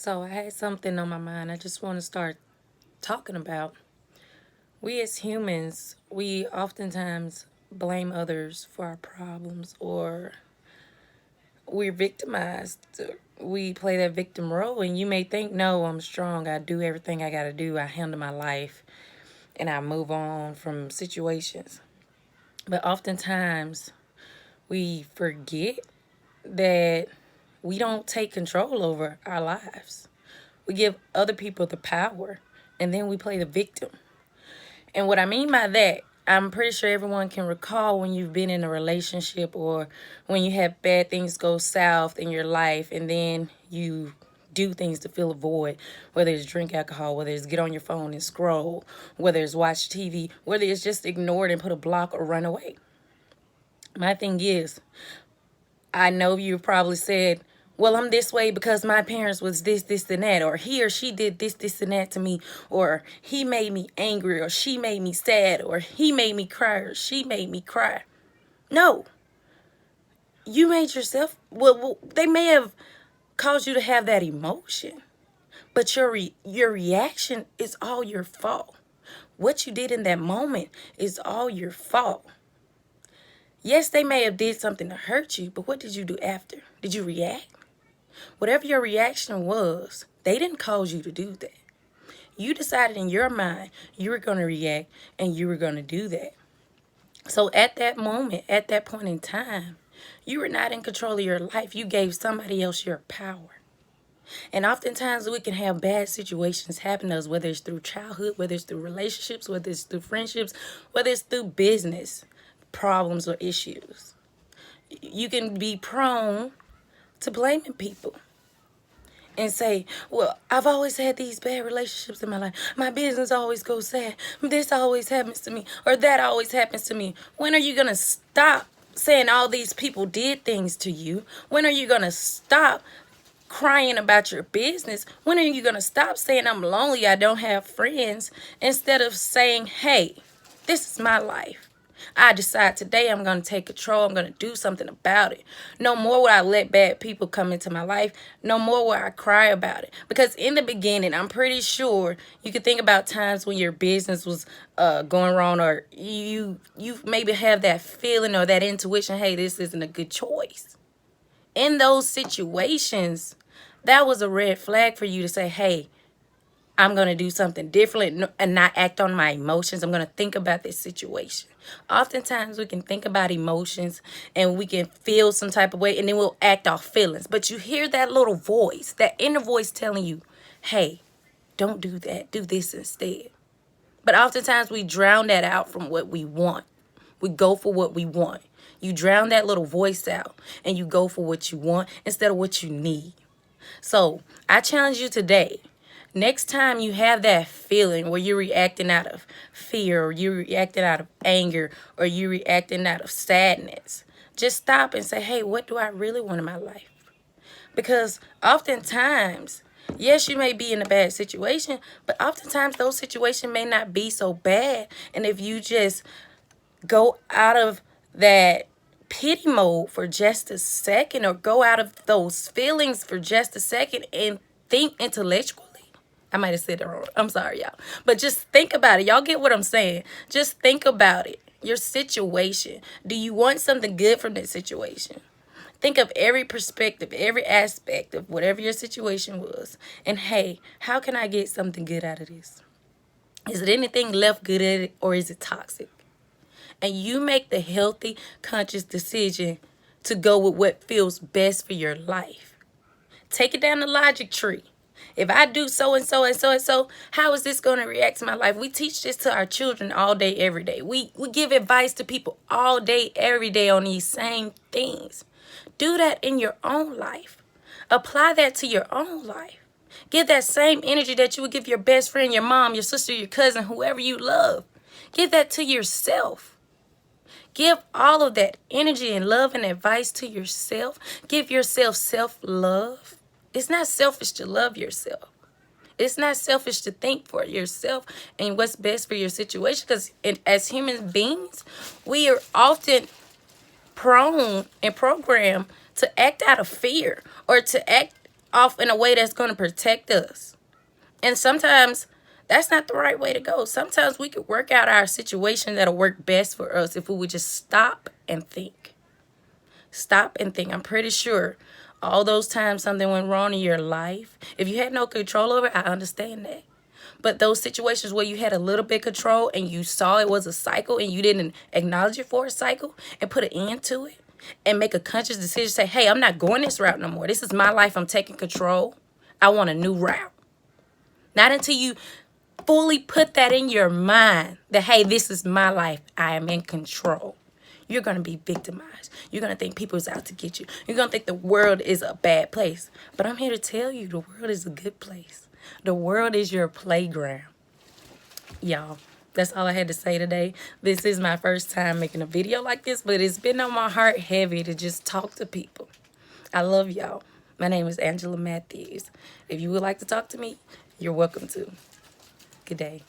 So I had something on my mind I just want to start talking about. We as humans, we oftentimes blame others for our problems, or we're victimized. We play that victim role, and you may think, no, I'm strong. I do everything I got to do. I handle my life and I move on from situations. But oftentimes we forget that we don't take control over our lives. We give other people the power, and then we play the victim. And what I mean by that, I'm pretty sure everyone can recall when you've been in a relationship or when you have bad things go south in your life, and then you do things to fill a void, whether it's drink alcohol, whether it's get on your phone and scroll, whether it's watch TV, whether it's just ignore it and put a block or run away. My thing is, I know you probably said, well, I'm this way because my parents was this, and that, or he or she did this, and that to me, or he made me angry, or she made me sad, or he made me cry, or she made me cry. No, you made yourself, well they may have caused you to have that emotion, but your reaction is all your fault. What you did in that moment is all your fault. Yes, they may have did something to hurt you, but what did you do after? Did you react? Whatever your reaction was, they didn't cause you to do that. You decided in your mind you were going to react and you were going to do that. So at that moment, at that point in time, you were not in control of your life. You gave somebody else your power. And oftentimes we can have bad situations happen to us, whether it's through childhood, whether it's through relationships, whether it's through friendships, whether it's through business problems or issues. You can be prone to blaming people and say, well, I've always had these bad relationships in my life. My business always goes sad. This always happens to me, or that always happens to me. When are you going to stop saying all these people did things to you? When are you going to stop crying about your business? When are you going to stop saying I'm lonely, I don't have friends, instead of saying, hey, this is my life. I decide today I'm going to take control. I'm going to do something about it. No more will I let bad people come into my life. No more will I cry about it. Because in the beginning, I'm pretty sure you could think about times when your business was going wrong, or you maybe have that feeling or that intuition, hey, this isn't a good choice. In those situations, that was a red flag for you to say, hey, I'm going to do something different and not act on my emotions. I'm going to think about this situation. Oftentimes we can think about emotions and we can feel some type of way, and then we'll act off feelings. But you hear that little voice, that inner voice telling you, hey, don't do that. Do this instead. But oftentimes we drown that out from what we want. We go for what we want. You drown that little voice out and you go for what you want instead of what you need. So I challenge you today. Next time you have that feeling where you're reacting out of fear, or you're reacting out of anger, or you're reacting out of sadness, just stop and say, hey, what do I really want in my life? Because oftentimes, yes, you may be in a bad situation, but oftentimes those situations may not be so bad. And if you just go out of that pity mode for just a second, or go out of those feelings for just a second and think intellectually. I might have said it wrong. I'm sorry, y'all. But just think about it. Y'all get what I'm saying. Just think about it. Your situation. Do you want something good from that situation? Think of every perspective, every aspect of whatever your situation was. And hey, how can I get something good out of this? Is it anything left good at it, or is it toxic? And you make the healthy, conscious decision to go with what feels best for your life. Take it down the logic tree. If I do so and so and so and so, how is this going to react to my life? We teach this to our children all day, every day. We give advice to people all day, every day on these same things. Do that in your own life. Apply that to your own life. Give that same energy that you would give your best friend, your mom, your sister, your cousin, whoever you love. Give that to yourself. Give all of that energy and love and advice to yourself. Give yourself self-love. It's not selfish to love yourself. It's not selfish to think for yourself and what's best for your situation. Because as human beings, we are often prone and programmed to act out of fear, or to act off in a way that's going to protect us. And sometimes that's not the right way to go. Sometimes we could work out our situation that'll work best for us if we would just stop and think. Stop and think. I'm pretty sure all those times something went wrong in your life, if you had no control over it, I understand that. But those situations where you had a little bit control and you saw it was a cycle and you didn't acknowledge it for a cycle and put an end to it and make a conscious decision, say, hey, I'm not going this route no more. This is my life. I'm taking control. I want a new route. Not until you fully put that in your mind that, hey, this is my life. I am in control. You're going to be victimized. You're going to think people's out to get you. You're going to think the world is a bad place. But I'm here to tell you the world is a good place. The world is your playground. Y'all, that's all I had to say today. This is my first time making a video like this, but it's been on my heart heavy to just talk to people. I love y'all. My name is Angela Matthews. If you would like to talk to me, you're welcome to. Good day.